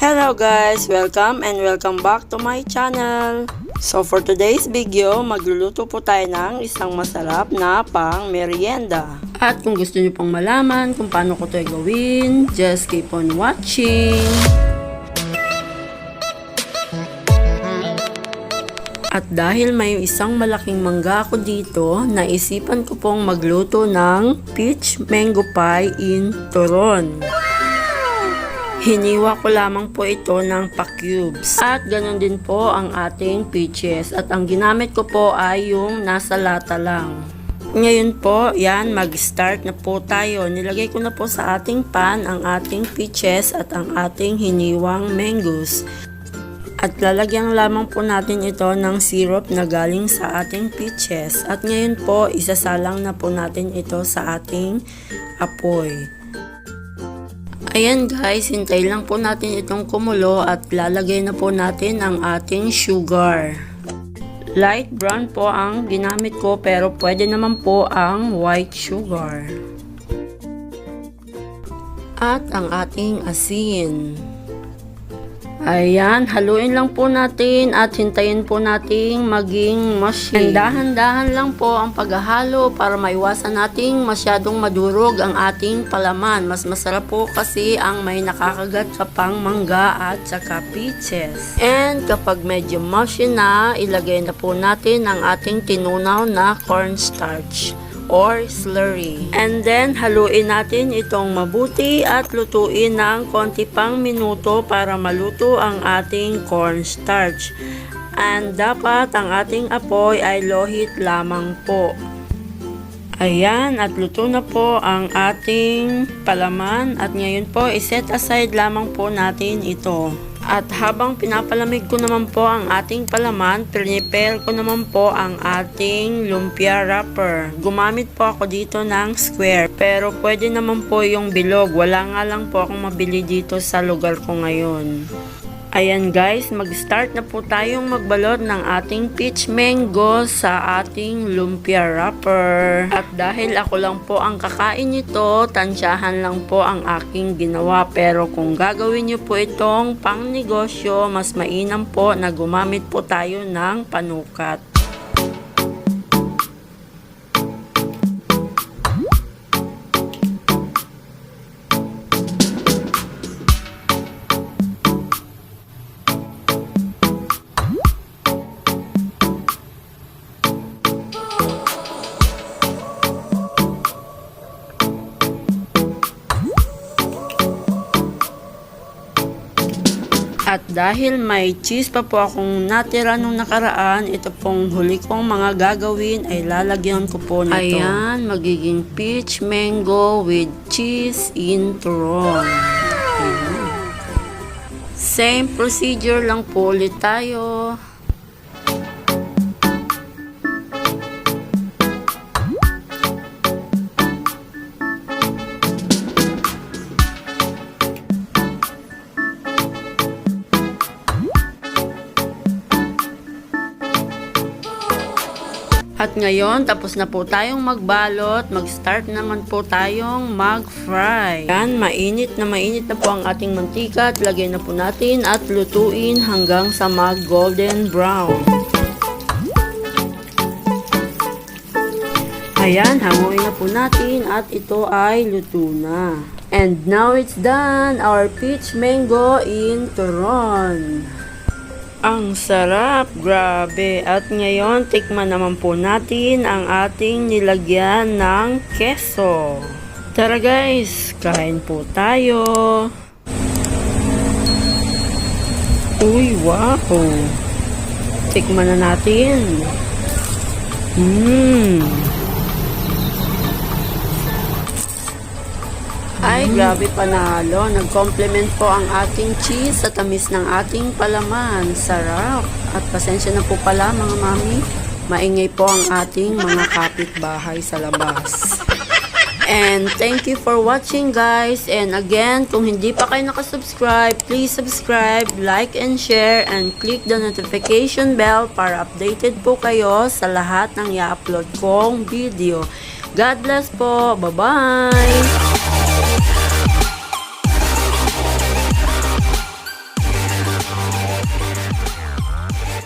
Hello guys! Welcome and welcome back to my channel. So for today's video, magluluto po tayo ng isang masarap na pang merienda. At kung gusto niyo pong malaman kung paano ko ito gawin, just keep on watching. At dahil may isang malaking mangga ako dito, naisipan ko pong magluto ng peach mango pie in turon. Hiniwa ko lamang po ito ng pa-cubes. At ganun din po ang ating peaches. At ang ginamit ko po ay yung nasa lata lang. Ngayon po, yan, mag-start na po tayo. Nilagay ko na po sa ating pan ang ating peaches at ang ating hiniwang mangoes. At lalagyan lamang po natin ito ng syrup na galing sa ating peaches. At ngayon po, isasalang na po natin ito sa ating apoy. Ayan guys, hintay lang po natin itong kumulo at lalagay na po natin ang ating sugar. Light brown po ang ginamit ko pero pwede naman po ang white sugar. At ang ating asin. Ayan, haluin lang po natin at hintayin po nating maging mushy. Dahan-dahan lang po ang paghahalo para maiwasan nating masyadong madurog ang ating palaman. Mas masarap po kasi ang may nakakagat sa pang mangga at saka peaches. And kapag medyo mushy na, ilagay na po natin ang ating tinunaw na cornstarch or slurry. And then, haluin natin itong mabuti at lutuin ng konti pang minuto para maluto ang ating cornstarch. And dapat ang ating apoy ay low heat lamang po. Ayan, at luto na po ang ating palaman. At ngayon po, iset aside lamang po natin ito. At habang pinapalamig ko naman po ang ating palaman, prepare ko naman po ang ating lumpia wrapper. Gumamit po ako dito ng square, pero pwede naman po yung bilog. Wala nga lang po akong mabili dito sa lugar ko ngayon. Ayan guys, mag-start na po tayong magbalot ng ating peach mango sa ating lumpia wrapper. At dahil ako lang po ang kakain nito, tansyahan lang po ang aking ginawa. Pero kung gagawin nyo po itong pang negosyo, mas mainam po na gumamit po tayo ng panukat. At dahil may cheese pa po akong natira nung nakaraan, ito pong huli kong mga gagawin ay lalagyan ko po nito. Ayan, magiging peach mango with cheese in turon. Same procedure lang po ulit tayo. At ngayon, tapos na po tayong magbalot, mag-start naman po tayong mag-fry. Yan, mainit na po ang ating mantika at lagay na po natin at lutuin hanggang sa mag-golden brown. Ayan, hanguin na po natin at ito ay luto na. And now it's done, our peach mango in turon. Ang sarap, grabe. At ngayon, tikman naman po natin ang ating nilagyan ng keso. Tara guys, kain po tayo. Uy, wow. Tikman na natin. Ay, grabe panalo. Nag-complement po ang ating cheese sa tamis ng ating palaman. Sarap. At pasensya na po pala mga mami. Maingay po ang ating mga kapitbahay sa labas. And thank you for watching guys. And again, kung hindi pa kayo nakasubscribe, please subscribe, like and share, and click the notification bell para updated po kayo sa lahat ng i-upload kong video. God bless po. Bye-bye!